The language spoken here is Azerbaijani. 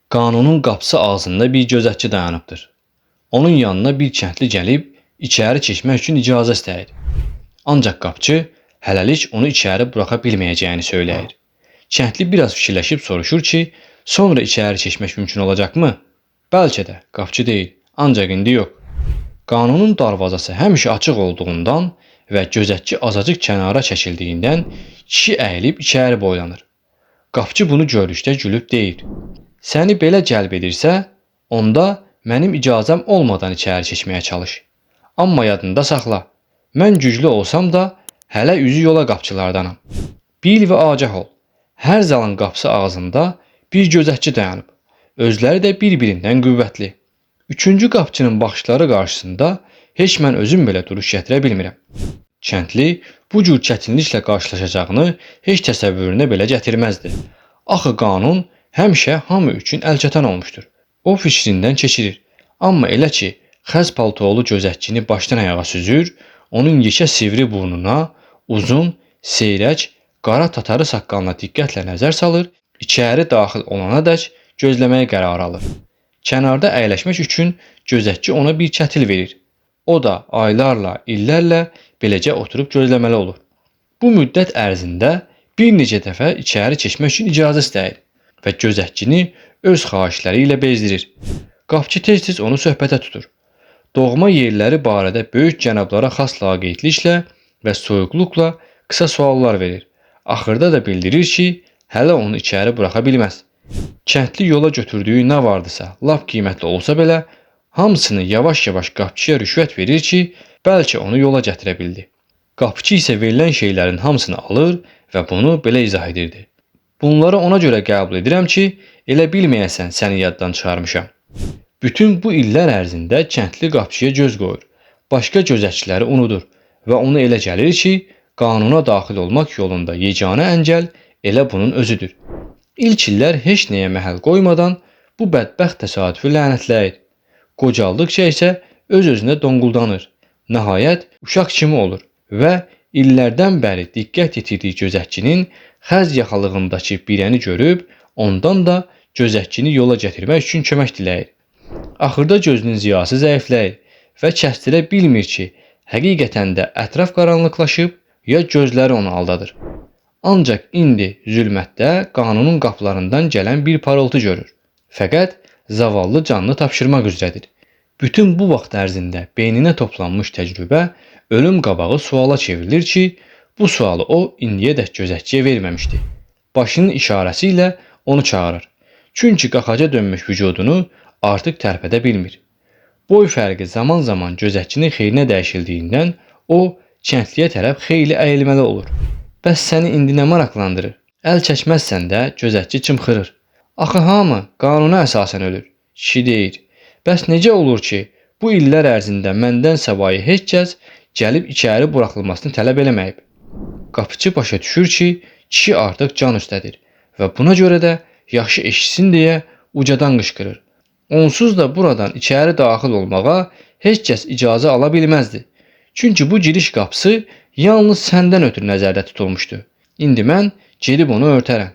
Qanunun qapısı ağzında bir gözətçi dayanıbdır. Onun yanına bir kəndli gəlib içəri keçmək üçün icazə istəyir. Ancaq qapıçı hələlik onu içəri buraxa bilməyəcəyini söyləyir. Kəndli biraz fikirləşib soruşur ki, sonra içəri keçmək mümkün olacaqmı? Bəlkə də, qapıçı deyir, ancaq indi yox. Qanunun darvazası həmişə açıq olduğundan və gözətçi azacıq kənara çəkildiyindən kişi əyilib içəri boylanır. Qapıçı bunu görüşdə gülüb deyir: "Səni belə cəlb edirsə, onda mənim icazəm olmadan içəri keçməyə çalış. Amma yadında saxla, mən güclü olsam da hələ üzü yola qapçılardanam. Bil və agah ol, hər zalın qapısı ağzında bir gözətçi dayanıb. Özləri də bir-birindən qüvvətli. Üçüncü qapçının baxışları qarşısında heç mən özüm belə duruş gətirə bilmirəm." Kəndli bu cür çətinliklə qarşılaşacağını heç təsəvvürünə belə gətirməzdi. Axı qanun həmişə hamı üçün əlçatan olmuşdur. O fikrindən keçirir. Amma elə ki, xəz paltolu gözətçini başdan ayağa süzür, onun yekə sivri burnuna, uzun, seyrək, qara tatarı saqqalına diqqətlə nəzər salır, içəri daxil olanadək gözləməyə qərar alır. Kənarda əyləşmək üçün gözətçi ona bir kətil verir. O da aylarla, illərlə beləcə oturub gözləməli olur. Bu müddət ərzində bir neçə dəfə içəri keçmək üçün icazə istəyir və gözətçini öz xahişləri ilə bezdirir. Qapıçı tez-tez onu söhbətə tutur. Doğma yerləri barədə böyük cənablara xas laqeydliklə və soyuqluqla qısa suallar verir. Axırda da bildirir ki, hələ onu içəri buraxa bilməz. Kəndli yola götürdüyü nə vardısa, lap qiymətli olsa belə, hamısını yavaş-yavaş qapıçıya rüşvət verir ki, bəlkə onu yola gətirə bildi. Qapıçı isə verilən şeylərin hamısını alır və bunu belə izah edirdi: "Bunları ona görə qəbul edirəm ki, elə bilməyəsən səni yaddan çıxarmışam." Bütün bu illər ərzində kəndli qapıçıya göz qoyur, başqa gözətçiləri unudur və ona elə gəlir ki, qanuna daxil olmaq yolunda yeganə əngəl elə bunun özüdür. İlk illər heç nəyə məhəl qoymadan bu bədbəxt təsadüfü lənətləyir. Qocaldıqca isə öz-özünə donquldanır. Nəhayət uşaq kimi olur və illərdən bəri diqqət yetirdiyi gözətçinin xəz yaxalığındakı birəni görüb, ondan da gözətçini yola gətirmək üçün kömək diləyir. Axırda gözünün ziyası zəifləyir və kəsdirə bilmir ki, həqiqətən də ətraf qaranlıqlaşıb ya gözləri onu aldadır. Ancaq indi zülmətdə qanunun qapılarından gələn bir parıltı görür. Fəqət zavallı canını tapşırmaq üzrədir. Bütün bu vaxt ərzində beyninə toplanmış təcrübə ölüm qabağı suala çevrilir ki, bu sualı o indiyədək gözətçiyə verməmişdi. Başının işarəsi ilə onu çağırır. Çünki qaxaca dönmüş vücudunu artıq tərpədə bilmir. Boy fərqi zaman-zaman gözətçinin xeyrinə dəyişildiyindən o kəndliyə tərəf xeyli əyilməli olur. "Bəs səni indi nə maraqlandırır? Əl çəkməzsən də gözətçi çımxırır. Axı hamı qanuna əsasən ölür." Kişi deyir: "Bəs necə olur ki, bu illər ərzində məndən savayı heç kəs gəlib içəri buraxılmasını tələb eləməyib?" Qapıçı başa düşür ki, kişi artıq can üstədir və buna görə də yaxşı eşitsin deyə ucadan qışqırır: "Onsuz da buradan içəri daxil olmağa heç kəs icazə ala bilməzdi. Çünki bu giriş qapısı yalnız səndən ötürü nəzərdə tutulmuşdu. İndi mən gedib onu örtərəm."